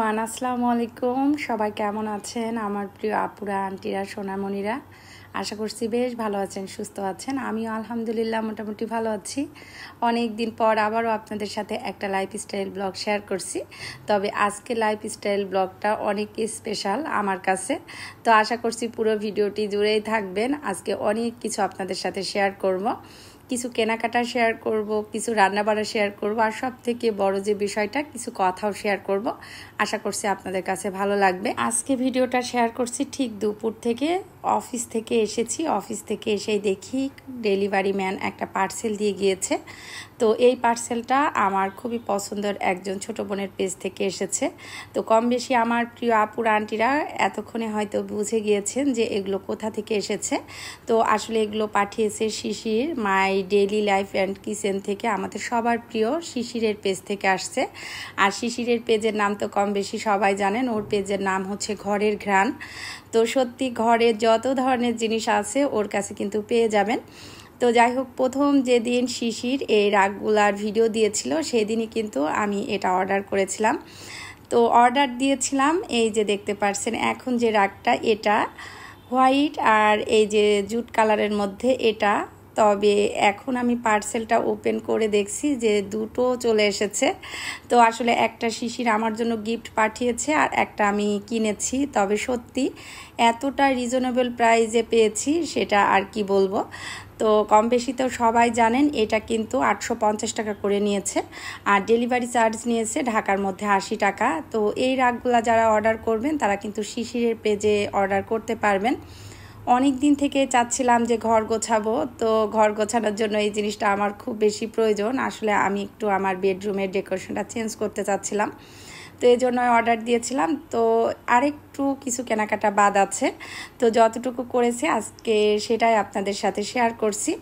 Everyone, আসসালামু আলাইকুম। সবাই কেমন আছেন? আমার প্রিয় আপুরা, আন্টিরা, সোনামণিরা, আশা করছি বেশ ভালো আছেন, সুস্থ আছেন। আমিও আলহামদুলিল্লাহ মোটামুটি ভালো আছি। অনেক দিন পর আবারও আপনাদের সাথে একটা লাইফস্টাইল ব্লগ শেয়ার করছি। তবে আজকে লাইফস্টাইল ব্লগটা অনেক স্পেশাল আমার কাছে। তো আশা করছি পুরো ভিডিওটি জুড়েই থাকবেন। আজকে অনেক কিছু আপনাদের সাথে শেয়ার করব, কিছু কেনাকাটা শেয়ার করব, কিছু রান্নাবাড়া শেয়ার করব, আর সব থেকে বড় যে বিষয়টা, কিছু কথাও শেয়ার করব। আশা করছি আপনাদের কাছে ভালো লাগবে। আজকে ভিডিওটা শেয়ার করছি ঠিক দুপুর থেকে। অফিস থেকে এসেছি, অফিস থেকে এসেই দেখি ডেলিভারি ম্যান একটা পার্সেল দিয়ে গিয়েছে। তো এই পার্সেলটা আমার খুবই পছন্দের একজন ছোট বোনের পেজ থেকে এসেছে। তো কম বেশি আমার প্রিয় আপুর আন্টিরা এতক্ষণে হয়তো বুঝে গিয়েছেন যে এগুলো কোথা থেকে এসেছে। তো আসলে এগুলো পাঠিয়েছে Shishir my daily life and kitchen থেকে, আমাদের সবার প্রিয় শিশিরের পেজ থেকে আসছে। আর শিশিরের পেজের নাম তো কম বেশি সবাই জানেন, ওর পেজের নাম হচ্ছে ঘরের ঘ্রাণ। তো সত্যি ঘরের যত ধরনের জিনিস আছে ওর কাছে কিন্তু পেয়ে যাবেন। তো যাই হোক, প্রথম যেদিন শিশির এই রাগগুলার ভিডিও দিয়েছিল সেদিনই কিন্তু আমি এটা অর্ডার করেছিলাম। তো অর্ডার দিয়েছিলাম, এই যে দেখতে পাচ্ছেন এখন যে রাগটা, এটা হোয়াইট আর এই যে জুট কালারের মধ্যে এটা। তবে এখন আমি পার্সেলটা ওপেন করে দেখছি যে দুটো চলে এসেছে। তো আসলে একটা শিশির আমার জন্য গিফট পাঠিয়েছে আর একটা আমি কিনেছি। তবে সত্যি এতটা রিজনেবল প্রাইসে পেয়েছি সেটা আর কি বলবো। তো কম বেশি তো সবাই জানেন এটা কিন্তু 850 টাকা করে নিয়েছে, আর ডেলিভারি চার্জ নিয়েছে ঢাকার মধ্যে 80 টাকা। তো এই রাগগুলা যারা অর্ডার করবেন তারা কিন্তু শিশিরের পেজে অর্ডার করতে পারবেন। অনেক দিন থেকে চাচ্ছিলাম যে ঘর গোছাবো, তো ঘর গোছানোর জন্য এই জিনিসটা আমার খুব বেশি প্রয়োজন। আসলে আমি একটু আমার বেডরুমের ডেকোরেশনটা চেঞ্জ করতে চাচ্ছিলাম, তো এই জন্য অর্ডার দিয়েছিলাম। তো আরেকটু কিছু কেনাকাটা বাদ আছে, তো যতটুকু করেছি আজকে সেটাই আপনাদের সাথে শেয়ার করছি।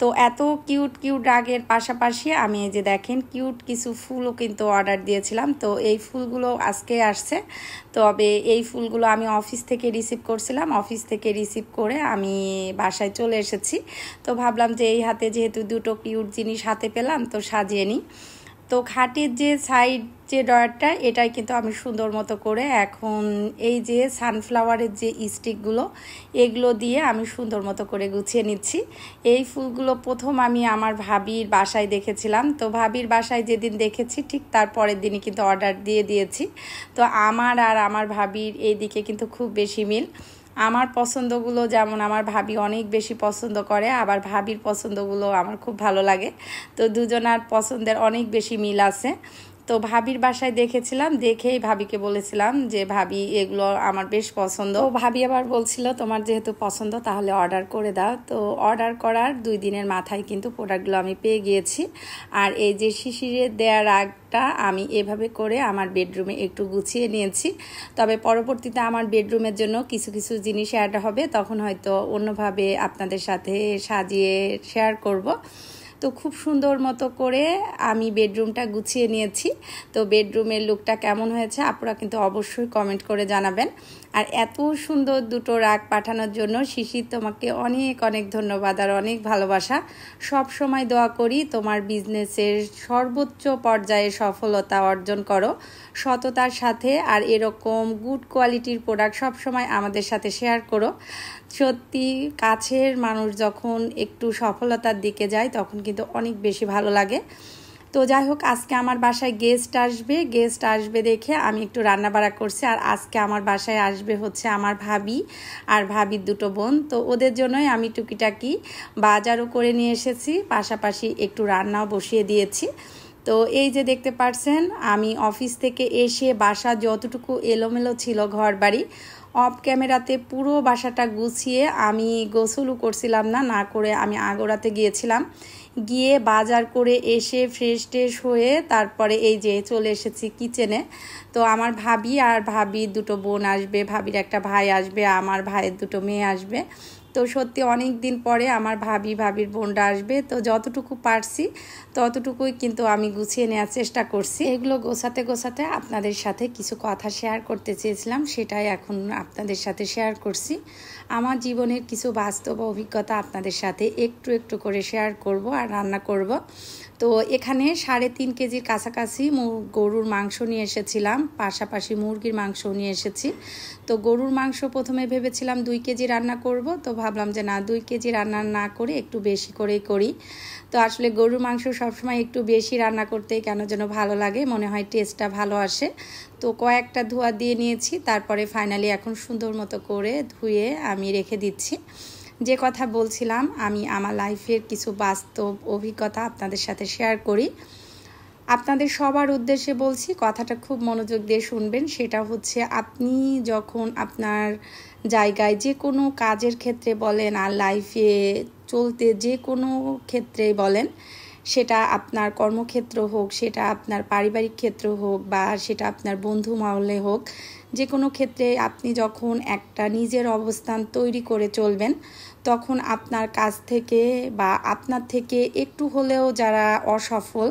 তো এত কিউট কিউট রাগের পাশাপাশি আমি এই যে দেখেন কিউট কিছু ফুলও কিন্তু অর্ডার দিয়েছিলাম। তো এই ফুলগুলো আজকে আসছে। তবে এই ফুলগুলো আমি অফিস থেকে রিসিভ করছিলাম, অফিস থেকে রিসিভ করে আমি বাসায় চলে এসেছি। তো ভাবলাম যে এই হাতে যেহেতু দুটো কিউট জিনিস হাতে পেলাম, তো সাজিয়ে নিই। তো খাটের যে সাইড যে ডয়ারটা, এটাই কিন্তু আমি সুন্দর মতো করে এখন এই যে সানফ্লাওয়ারের যে স্টিকগুলো, এগুলো দিয়ে আমি সুন্দর মতো করে গুছিয়ে নিচ্ছি। এই ফুলগুলো প্রথম আমি আমার ভাবির বাসায় দেখেছিলাম। তো ভাবির বাসায় যেদিন দেখেছি ঠিক তার পরের দিনই কিন্তু অর্ডার দিয়ে দিয়েছি। তো আমার আর আমার ভাবির এই দিকে কিন্তু খুব বেশি মিল। আমার পছন্দগুলো যেমন আমার ভাবি অনেক বেশি পছন্দ করে, আবার ভাবির পছন্দগুলো আমার খুব ভালো লাগে। তো দুজনার পছন্দের অনেক বেশি মিল আছে। তো ভাবির বাসায় দেখেছিলাম, দেখেই ভাবিকে বলেছিলাম যে ভাবি এগুলো আমার বেশ পছন্দ। তো ভাবি আবার বলছিল তোমার যেহেতু পছন্দ তাহলে অর্ডার করে দাও। তো অর্ডার করার 2 দিনের মাথায় কিন্তু প্রোডাক্টগুলো আমি পেয়ে গিয়েছি। আর এই যে শিশিরে দেয়া রাগটা আমি এভাবে করে আমার বেডরুমে একটু গুছিয়ে নিয়েছি। তবে পরবর্তীতে আমার বেডরুমের জন্য কিছু কিছু জিনিস অ্যাড হবে, তখন হয়তো অন্যভাবে আপনাদের সাথে সাজিয়ে শেয়ার করব। তো খুব সুন্দর মতো করে আমি বেডরুমটা গুছিয়ে নিয়েছি। তো বেডরুমের লুকটা কেমন হয়েছে আপনারা কিন্তু অবশ্যই কমেন্ট করে জানাবেন। আর এত সুন্দর দুটো রাগ পাঠানোর জন্য শিশির তোমাকে অনেক অনেক ধন্যবাদ আর অনেক ভালোবাসা। সব সময় দোয়া করি তোমার বিজনেসের সর্বোচ্চ পর্যায়ে সফলতা অর্জন করো সততার সাথে, আর এরকম গুড কোয়ালিটির প্রোডাক্ট সবসময় আমাদের সাথে শেয়ার করো। সত্যি কাছের মানুষ যখন একটু সফলতার দিকে যায় তখন কিন্তু অনেক বেশি ভালো লাগে। তো যাই হোক, আজকে আমার বাসায় গেস্ট আসবে দেখে আমি একটু রান্নাবাড়া করছি। আর আজকে আমার বাসায় আসবে হচ্ছে আমার ভাবি আর ভাবির দুটো বোন। তো ওদের জন্যই আমি টুকিটাকি বাজারও করে নিয়ে এসেছি, পাশাপাশি একটু রান্নাও বসিয়ে দিয়েছি। তো এই যে দেখতে পাচ্ছেন আমি অফিস থেকে এসে বাসা যতটুকু এলোমেলো ছিল ঘর বাড়ি, অফ ক্যামেরাতে পুরো বাসাটা গুছিয়ে আমি গোসলও করছিলাম না করে আমি আগোড়াতে গিয়েছিলাম। গিয়ে বাজার করে এসে ফ্রেশ ট্রেশ হয়ে তারপরে এই যে চলে এসেছি কিচেনে। তো আমার ভাবি আর ভাবির দুটো বোন আসবে, ভাবির একটা ভাই আসবে, আমার ভাইয়ের দুটো মেয়ে আসবে। তো সত্যি অনেক দিন পরে আমার ভাবির বোনরা আসবে, তো যতটুকু পারছি ততটুকুই কিন্তু আমি গুছিয়ে নেওয়ার চেষ্টা করছি। এগুলো গোছাতে আপনাদের সাথে কিছু কথা শেয়ার করতে চেয়েছিলাম, সেটাই এখন আপনাদের সাথে শেয়ার করছি। আমার জীবনের কিছু বাস্তব অভিজ্ঞতা আপনাদের সাথে একটু করে শেয়ার করব আর রান্না করব। তো এখানে 3.5 কেজির কাছাকাছি গরুর মাংস নিয়ে এসেছিলাম, পাশাপাশি মুরগির মাংসও নিয়ে এসেছি। তো গরুর মাংস প্রথমে ভেবেছিলাম 2 কেজি রান্না করব, তো ভাবলাম যে না, 2 কেজি রান্না না করে একটু বেশি করেই করি। তো আসলে গরুর মাংস সবসময় একটু বেশি রান্না করতেই কেন যেন ভালো লাগে, মনে হয় টেস্টটা ভালো আসে। তো কয়েকটা ধোয়া দিয়ে নিয়েছি, তারপরে ফাইনালি এখন সুন্দর মতো করে ধুয়ে আমি রেখে দিচ্ছি। যে কথা বলছিলাম, আমি আমার লাইফের কিছু বাস্তব অভিজ্ঞতা আপনাদের সাথে শেয়ার করি। আপনাদের সবার উদ্দেশ্যে বলছি, কথাটা খুব মনোযোগ দিয়ে শুনবেন। সেটা হচ্ছে, আপনি যখন আপনার জায়গায় যে কোনো কাজের ক্ষেত্রে বলেন আর লাইফে চলতে যে কোনো ক্ষেত্রেই বলেন, সেটা আপনার কর্মক্ষেত্র হোক, সেটা আপনার পারিবারিক ক্ষেত্র হোক, বা সেটা আপনার বন্ধু মহলে হোক, যে কোনো ক্ষেত্রে আপনি যখন একটা নিজের অবস্থান তৈরি করে চলবেন, তখন আপনার কাছ থেকে বা আপনার থেকে একটু হলেও যারা অসফল,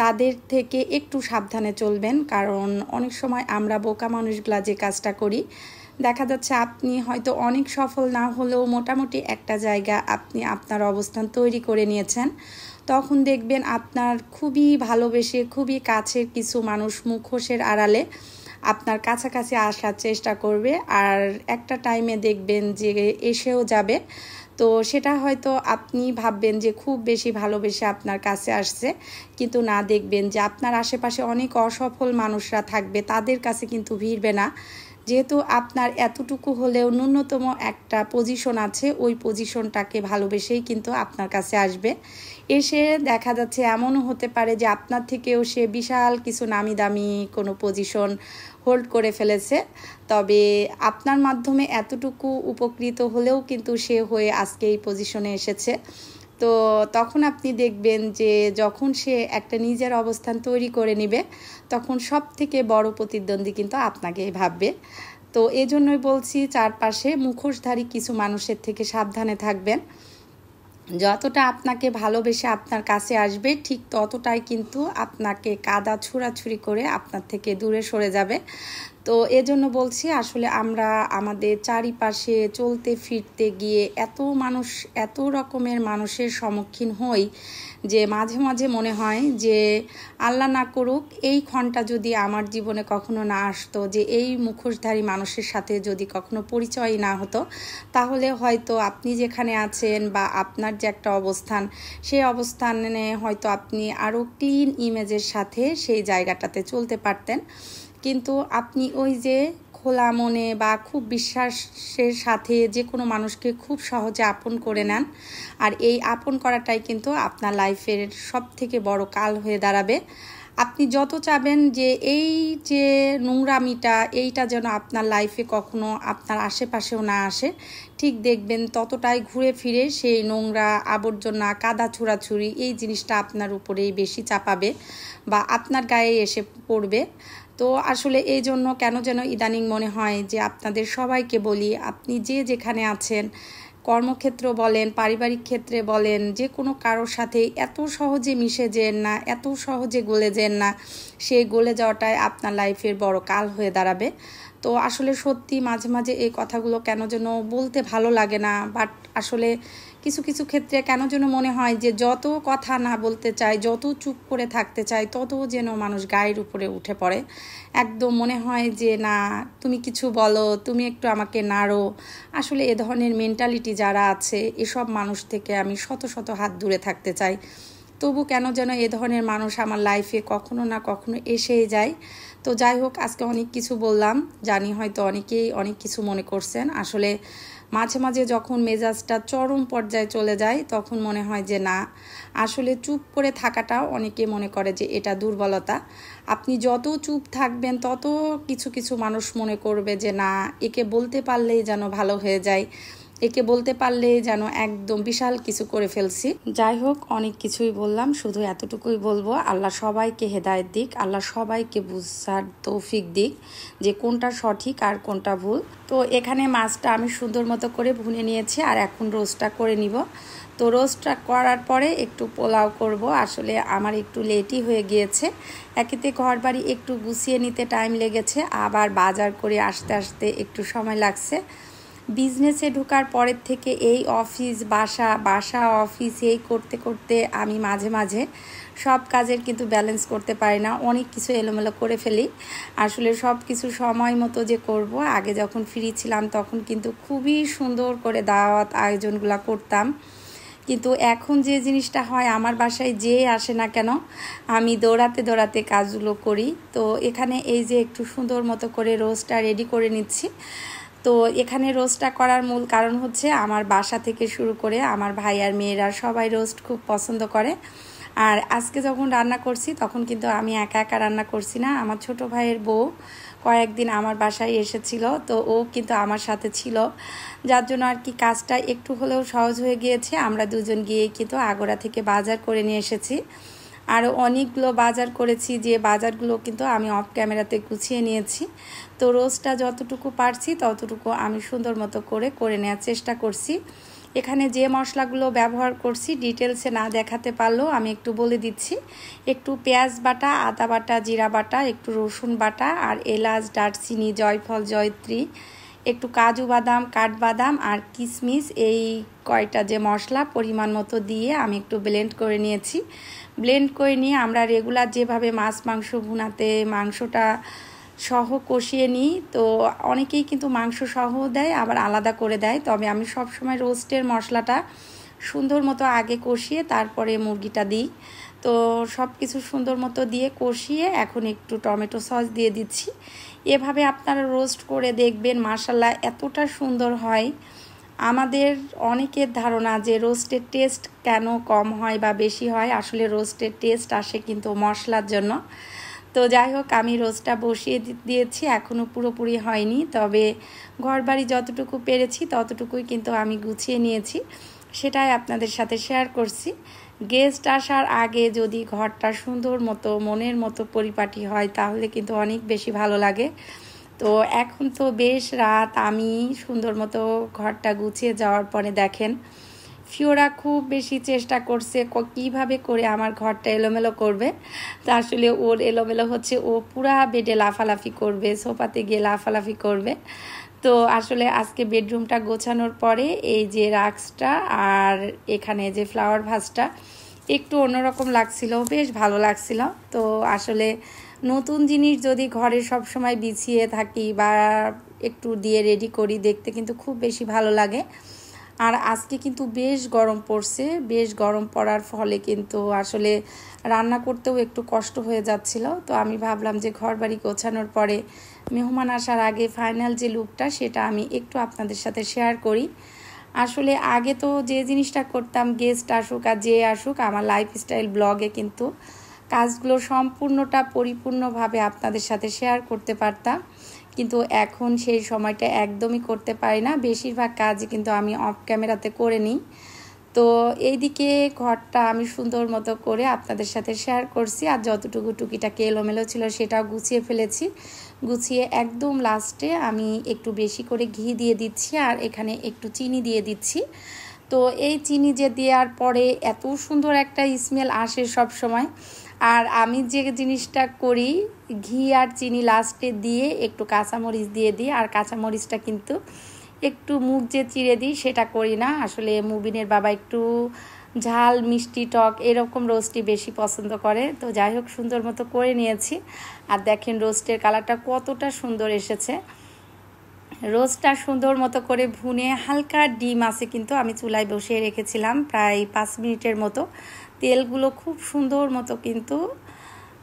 তাদের থেকে একটু সাবধানে চলবেন। কারণ অনেক সময় আমরা বোকা মানুষগুলা যে কাজটা করি, দেখা যাচ্ছে আপনি হয়তো অনেক সফল না হলেও মোটামুটি একটা জায়গা আপনি আপনার অবস্থান তৈরি করে নিয়েছেন। তখন দেখবেন আপনার খুবই ভালোবেসে খুবই কাছের কিছু মানুষ মুখোশের আড়ালে আপনার কাছাকাছি আসার চেষ্টা করবে, আর একটা টাইমে দেখবেন যে এসেও যাবে। তো সেটা হয়তো আপনি ভাববেন যে খুব বেশি ভালোবেসে আপনার কাছে আসছে, কিন্তু না, দেখবেন যে আপনার আশেপাশে অনেক অসফল মানুষরা থাকবে, তাদের কাছে কিন্তু ভিড়বে না। যেহেতু আপনার এতটুকু হলেও ন্যূনতম একটা পজিশন আছে, ওই পজিশনটাকে ভালোবেসেই কিন্তু আপনার কাছে আসবে। এসে দেখা যাচ্ছে এমনও হতে পারে যে আপনার থেকেও সে বিশাল কিছু নামি দামি কোনো পজিশন হোল্ড করে ফেলেছে, তবে আপনার মাধ্যমে এতটুকু উপকৃত হলেও কিন্তু সে হয়ে আজকে এই পজিশনে এসেছে। তো তখন আপনি দেখবেন যে যখন সে একটা নিজের অবস্থান তৈরি করে নেবে, তখন সব থেকে বড় প্রতিদ্বন্দ্বী কিন্তু আপনাকেই ভাববে। তো এজন্যই বলছি, চারপাশে মুখোশধারী কিছু মানুষের থেকে সাবধানে থাকবেন। যতটা আপনাকে ভালোবেসে আপনার কাছে আসবে, ঠিক ততটাই কিন্তু আপনাকে কাদা ছুঁড়াছুড়ি করে আপনার থেকে দূরে সরে যাবে। তো এজন্য বলছি, আসলে আমরা আমাদের চারিপাশে চলতে ফিরতে গিয়ে এত রকমের মানুষের সম্মুখীন হই যে মাঝে মাঝে মনে হয় যে আল্লাহ না করুক এই ক্ষণটা যদি আমার জীবনে কখনো না আসতো, যে এই মুখোশধারী মানুষের সাথে যদি কখনো পরিচয় না হতো, তাহলে হয়তো আপনি যেখানে আছেন বা আপনার যে একটা অবস্থান, সেই অবস্থানে হয়তো আপনি আরও ক্লিন ইমেজের সাথে সেই জায়গাটাতে চলতে পারতেন। কিন্তু আপনি ওই যে খোলা মনে বা খুব বিশ্বাসের সাথে যে কোনো মানুষকে খুব সহজে আপন করে নেন, আর এই আপন করাটাই কিন্তু আপনার লাইফের সব থেকে বড় কাল হয়ে দাঁড়াবে। আপনি যত চাবেন যে এই যে নোংরামিটা, এইটা যেন আপনার লাইফে কখনো আপনার আশেপাশেও না আসে, ঠিক দেখবেন ততটাই ঘুরে ফিরে সেই নোংরা আবর্জনা কাদা ছুড়াছুড়ি এই জিনিসটা আপনার উপরেই বেশি চাপাবে বা আপনার গায়ে এসে পড়বে। তো আসলে এই জন্য কেন যেন ইদানিং মনে হয় যে আপনাদের সবাইকে বলি, আপনি যে যেখানে আছেন, কর্মক্ষেত্র বলেন, পারিবারিক ক্ষেত্রে বলেন, যে কোনো কারোর সাথে এত সহজে মিশে যেন না, এত সহজে গলে যেন না, সেই গলে যাওয়াটাই আপনার লাইফের বড় কাল হয়ে দাঁড়াবে। তো আসলে সত্যি মাঝে মাঝে এই কথাগুলো কেন যেন বলতে ভালো লাগে না, বাট আসলে কিছু কিছু ক্ষেত্রে কেন যেন মনে হয় যে যত কথা না বলতে চাই, যত চুপ করে থাকতে চাই, তত যেন মানুষ গায়ের উপরে উঠে পড়ে। একদম মনে হয় যে না, তুমি কিছু বলো, তুমি একটু আমাকে নাড়ো। আসলে এ ধরনের মেন্টালিটি যারা আছে, এসব মানুষ থেকে আমি শত শত হাত দূরে থাকতে চাই। তবু কেন যেন এ ধরনের মানুষ আমার লাইফে কখনো না কখনো এসেই যায়। তো যাই হোক, আজকে অনেক কিছু বললাম, জানি হয়তো অনেকেই অনেক কিছু মনে করছেন। আসলে মাঝে মাঝে যখন মেজাজটা চরম পর্যায়ে চলে যায়, তখন মনে হয় যে না, আসলে চুপ করে থাকাটা অনেকে মনে করে যে এটা দুর্বলতা। আপনি যত চুপ থাকবেন, তত কিছু কিছু মানুষ মনে করবে যে না, একে বলতে পারলেই যেন ভালো হয়ে যায়, একে বলতে পারলে যেন একদম বিশাল কিছু করে ফেলছি। যাই হোক, অনেক কিছুই বললাম, শুধু এতটুকুই বলবো, আল্লাহ সবাইকে হেদায়েত দিক, আল্লাহ সবাইকে বুঝার তৌফিক দিক যে কোনটা সঠিক আর কোনটা ভুল। তো এখানে মাছটা আমি সুন্দর মতো করে ভুনে নিয়েছি আর এখন রোস্টটা করে নিব। তো রোস্টটা করার পরে একটু পোলাও করব। আসলে আমার একটু লেটই হয়ে গিয়েছে, একেতে ঘর বাড়ি একটু গুছিয়ে নিতে টাইম লেগেছে, আবার বাজার করে আসতে আসতে একটু সময় লাগছে। বিজনেসে ঢোকার পরের থেকে এই অফিস বাসা বাসা অফিস এই করতে করতে আমি মাঝে মাঝে সব কাজের কিন্তু ব্যালেন্স করতে পারি না, অনেক কিছু এলোমেলো করে ফেলি। আসলে সব কিছু সময় মতো যে করব, আগে যখন ফ্রি ছিলাম তখন কিন্তু খুবই সুন্দর করে দাওয়াত আয়োজনগুলো করতাম। কিন্তু এখন যে জিনিসটা হয়, আমার বাসায় যে আসে না কেন আমি দৌড়াতে দৌড়াতে কাজগুলো করি। তো এখানে এই যে একটু সুন্দর মতো করে রোস্টটা রেডি করে নিচ্ছি। তো এখানে রোস্টটা করার মূল কারণ হচ্ছে আমার বাসা থেকে শুরু করে আমার ভাই আর মেয়েরা সবাই রোস্ট খুব পছন্দ করে। আর আজকে যখন রান্না করছি তখন কিন্তু আমি একা একা রান্না করছি না, আমার ছোট ভাইয়ের বউ কয়েকদিন আমার বাসায় এসেছিল, তো ও কিন্তু আমার সাথে ছিল, যার জন্য আর কি কাজটা একটু হলেও সহজ হয়ে গিয়েছে। আমরা দুজন গিয়ে কিন্তু আগোড়া থেকে বাজার করে নিয়ে এসেছি, আরও অনেকগুলো বাজার করেছি, যে বাজারগুলো কিন্তু আমি অফ ক্যামেরাতে গুছিয়ে নিয়েছি। তো রোস্টটা যতটুকু পারছি ততটুকু আমি সুন্দর মতো করে নেওয়ার চেষ্টা করছি। এখানে যে মশলাগুলো ব্যবহার করছি ডিটেলসে না দেখাতে পারলেও আমি একটু বলে দিচ্ছি। একটু পেঁয়াজ বাটা, আদা বাটা, জিরা বাটা, একটু রসুন বাটা, আর এলাচ, দারচিনি, জয়ফল, জয়ত্রী, একটু কাজু বাদাম, কাঠবাদাম আর কিশমিশ, এই কয়টা যে মশলা পরিমাণ মতো দিয়ে আমি একটু ব্লেন্ড করে নিয়েছি। ব্লেন্ড করে নিয়ে আমরা রেগুলার যেভাবে মাছ মাংস ভুনাতে মাংসটা সহ কষিয়ে নিই, তো অনেকেই কিন্তু মাংস সহ দেয়, আবার আলাদা করে দেয়, তবে আমি সবসময় রোস্টের মশলাটা সুন্দর মতো আগে কষিয়ে তারপরে মুরগিটা দিই। তো সব কিছু সুন্দর মতো দিয়ে কষিয়ে এখন একটু টমেটো সস দিয়ে দিচ্ছি। এভাবে আপনারা রোস্ট করে দেখবেন, মাশাআল্লাহ এতটা সুন্দর হয়। আমাদের অনেকের ধারণা যে রোস্টের টেস্ট কেন কম হয় বা বেশি হয়, আসলে রোস্টের টেস্ট আসে কিন্তু মশলার জন্য। তো যাই হোক, আমি রোস্টটা বসিয়ে দিয়েছি, এখনও পুরোপুরি হয়নি, তবে ঘরবাড়ি যতটুকু পেরেছি ততটুকুই কিন্তু আমি গুছিয়ে নিয়েছি, সেটাই আপনাদের সাথে শেয়ার করছি। গেস্ট আসার আগে যদি ঘরটা সুন্দর মতো মনের মতো পরিপাটি হয় তাহলে কিন্তু অনেক বেশি ভালো লাগে। তো এখন তো বেশ রাত, আমি সুন্দর মতো ঘরটা গুছিয়ে যাওয়ার পরে দেখেন ফিওরা খুব বেশি চেষ্টা করছে কিভাবে করে আমার ঘরটা এলোমেলো করবে। তা আসলে ওর এলোমেলো হচ্ছে, ও পুরা বেডে লাফালাফি করবে, সোফাতে গিয়ে লাফালাফি করবে। তো আসলে আজকে বেডরুমটা গোছানোর পরে এই যে রাক্সটা আর এখানে যে ফ্লাওয়ার ভাসটা একটু অন্যরকম লাগছিল, বেশ ভালো লাগছিল। তো আসলে নতুন জিনিস যদি ঘরে সব সময় বিছিয়ে থাকি বা একটু দিয়ে রেডি করি, দেখতে কিন্তু খুব বেশি ভালো লাগে। আর আজকে কিন্তু বেশ গরম পড়ছে, বেশ গরম পড়ার ফলে কিন্তু আসলে রান্না করতেও একটু কষ্ট হয়ে যাচ্ছিল। তো আমি ভাবলাম যে ঘর বাড়ি গোছানোর পরে মেহমান আসার আগে ফাইনাল যে লুকটা সেটা আমি একটু আপনাদের সাথে শেয়ার করি। আসলে আগে তো যে জিনিসটা করতাম, গেস্ট আসুক আর যে আসুক, আমার লাইফস্টাইল ব্লগে কিন্তু কাজগুলো সম্পূর্ণটা পরিপূর্ণভাবে আপনাদের সাথে শেয়ার করতে পারতাম, কিন্তু এখন সেই সময়টা একদমই করতে পারি না। বেশিরভাগ কাজই কিন্তু আমি অফ ক্যামেরাতে করে নিই। তো এইদিকে ঘরটা আমি সুন্দর মতো করে আপনাদের সাথে শেয়ার করছি, আর যতটুকু টুকিটাকি এলোমেলো ছিল সেটাও গুছিয়ে ফেলেছি। গুছিয়ে একদম লাস্টে আমি একটু বেশি করে ঘি দিয়ে দিচ্ছি আর এখানে একটু চিনি দিয়ে দিচ্ছি। তো এই চিনি যে দেওয়ার পরে এত সুন্দর একটা স্মেল আসে সব সময়। আর আমি যে জিনিসটা করি, ঘি আর চিনি লাস্টে দিয়ে একটু কাঁচামরিচ দিয়ে দিই, আর কাঁচামরিচটা কিন্তু একটু মুখ যে চিড়ে দিই সেটা করি না। আসলে মুবিনের বাবা একটু ঝাল মিষ্টি টক এরকম রোস্টই বেশি পছন্দ করে। তো যাই হোক, সুন্দর মতো করে নিয়েছি। আর দেখেন রোস্টের কালারটা কতটা সুন্দর এসেছে। রোস্টটা সুন্দর মতো করে ভুনে হালকা ডিম আছে কিন্তু আমি চুলায় বসিয়ে রেখেছিলাম প্রায় 5 মিনিটের মতো। তেলগুলো খুব সুন্দর মতো কিন্তু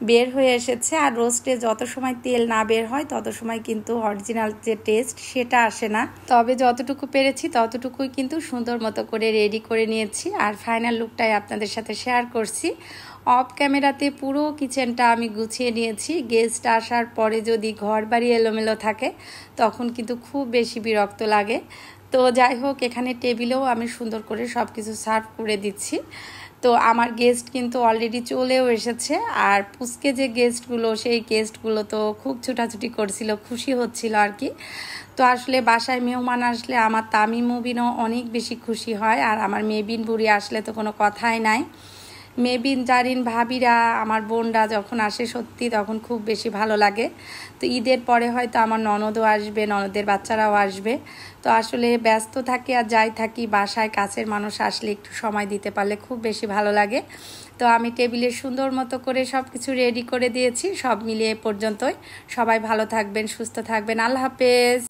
বের হয়ে এসেছে। আর রোস্টে যত সময় তেল না বের হয় তত সময় কিন্তু অরিজিনাল যে টেস্ট সেটা আসে না। তবে যতটুকু পেরেছি ততটুকুই কিন্তু সুন্দর মতো করে রেডি করে নিয়েছি, আর ফাইনাল লুকটাই আপনাদের সাথে শেয়ার করছি। অফ ক্যামেরাতে পুরো কিচেনটা আমি গুছিয়ে নিয়েছি। গেস্ট আসার পরে যদি ঘর বাড়ি এলোমেলো থাকে তখন কিন্তু খুব বেশি বিরক্ত লাগে। তো যাই হোক, এখানে টেবিলেও আমি সুন্দর করে সব কিছু সার্ভ করে দিচ্ছি। তো আমার গেস্ট কিন্তু অলরেডি চলেও এসেছে। আর পুচকে যে গেস্টগুলো, সেই গেস্টগুলো তো খুব ছুটাছুটি করছিল, খুশি হচ্ছিল আর কি। তো আসলে বাসায় মেহমান আসলে আমার তামিম মুবিনও অনেক বেশি খুশি হয়, আর আমার মেবিন বুড়ি আসলে তো কোনো কথাই নাই। মেবিন, জারিন, ভাবিরা, আমার বোনরা যখন আসে সত্যি তখন খুব বেশি ভালো লাগে। তো ঈদের পরে হয়তো আমার ননদও আসবে, ননদের বাচ্চারাও আসবে। তো আসলে ব্যস্ত থাকি আর যাই থাকি, বাসায় কাছের মানুষ আসলে একটু সময় দিতে পারলে খুব বেশি ভালো লাগে। তো আমি টেবিলে সুন্দর মতো করে সব কিছু রেডি করে দিয়েছি। সব মিলিয়ে পর্যন্তই। সবাই ভালো থাকবেন, সুস্থ থাকবেন। আল্লাহ হাফেজ।